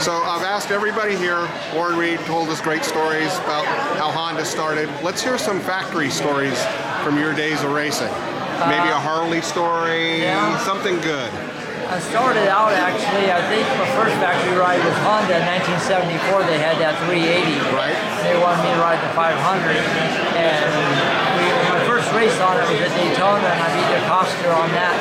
So I've asked everybody here. Warren Reed told us great stories about how Honda started. Let's hear some factory stories from your days of racing. Maybe a Harley story, something good. I started out actually, I think my first factory ride was Honda in 1974. They had that 380. Right. They wanted me to ride the 500. And my first race on it was at Daytona, and I beat the Coster on that.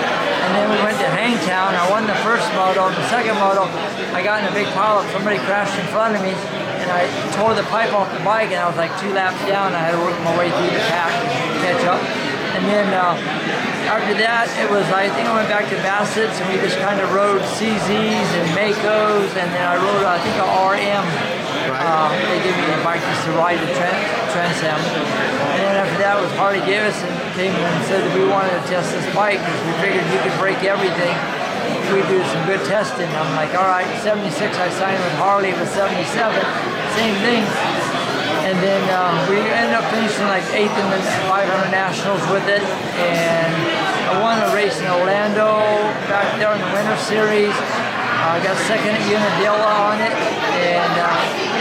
And then we went to Hangtown. I won the first moto. The second moto, I got in a big pileup. Somebody crashed in front of me, and I tore the pipe off the bike, and I was like 2 laps down. I had to work my way through the pack to catch up. And then after that, it was, I think I went back to Bassett's, and we just kind of rode CZs and Makos, and then I rode, I think, a RM. They gave me a bike just to ride the Trans Am. And then after that was Harley Davidson came and said that we wanted to test this bike because we figured you could break everything if we do some good testing. I'm like, all right, 76 I signed with Harley, with 77, same thing. And then we ended up finishing like 8th in the 500 Nationals with it. And I won a race in Orlando back there in the Winter Series. I got second at Unadilla on it. And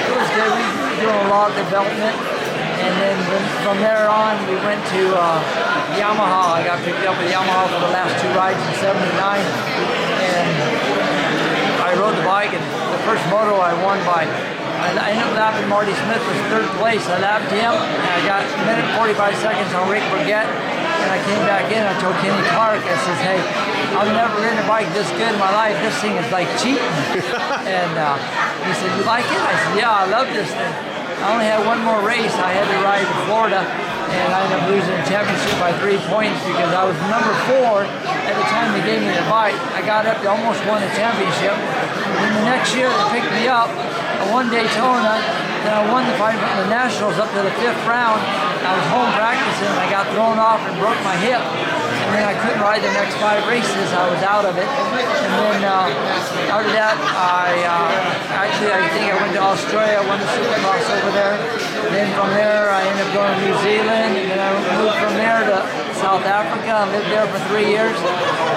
it was good. We were doing a lot of development. And then from there on, we went to Yamaha. I got picked up with Yamaha for the last 2 rides in '79. And I rode the bike, and the first moto I won by, I ended up lapping Marty Smith, was 3rd place. I lapped him, and I got 1 minute 45 seconds on Rick Burgett. And I came back in, I told Kenny Clark, I says, hey, I've never ridden a bike this good in my life. This thing is like cheating. And he said, you like it? I said, yeah, I love this thing. I only had 1 more race. I had to ride to Florida, and I ended up losing the championship by 3 points because I was number 4 at the time they gave me the bike. I got up to almost won the championship. And then the next year they picked me up. I won Daytona, then I won the Nationals up to the 5th round. I was home practicing, and I got thrown off and broke my hip. And then I couldn't ride the next 5 races. I was out of it. And then after that, I think I went to Australia, won the Supercross over there. Then from there, I ended up going to New Zealand. And then I moved from there to South Africa. I lived there for 3 years.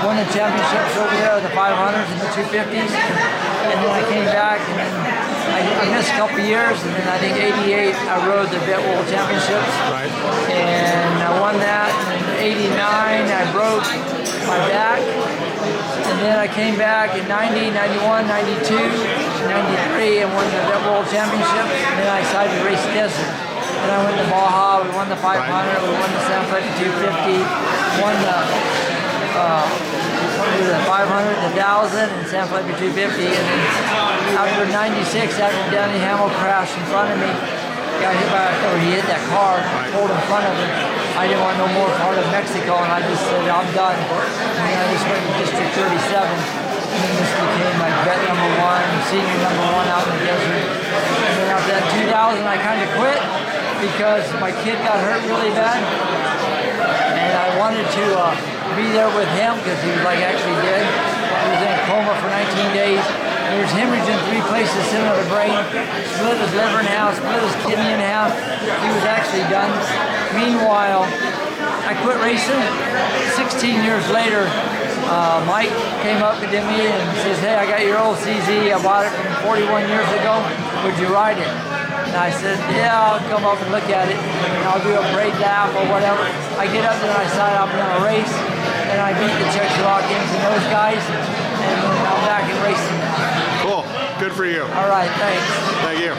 Won the championships over there, the 500s and the 250s. And then I came back, and then I missed a couple years. And then I think '88, I rode the Vet World Championships. Right. And I won that. And in '89, I broke my back. And then I came back in 90, 91, 92, 93, and won the Vet World Championships. And then I decided to race desert. And I went to Baja, we won the 500, we won the San Francisco 250, won the 500, the 1000, and San Francisco 250. And then after 96, after Danny Hamill crashed in front of me, got hit by, or he hit that car, pulled in front of him. I didn't want no more part of Mexico, and I just said, I'm done. And then I just went to District 37, and then this became like vet number 1, senior number 1 out in the desert. And then after that 2000, I kind of quit because my kid got hurt really bad, and I wanted to be there with him because he was like actually dead. He was in a coma for 19 days. There was hemorrhage in 3 places, center of the brain, split his liver in half, split his kidney in half. He was actually done. Meanwhile, I quit racing. 16 years later, Mike came up to me and says, hey, I got your old CZ. I bought it from 41 years ago. Would you ride it? And I said, yeah, I'll come up and look at it, and I'll do a parade lap or whatever. I get up there and I sign up on a race, and I beat the Czechoslovakians and those guys, and then I'm back in racing now. Cool. Good for you. All right, thanks. Thank you.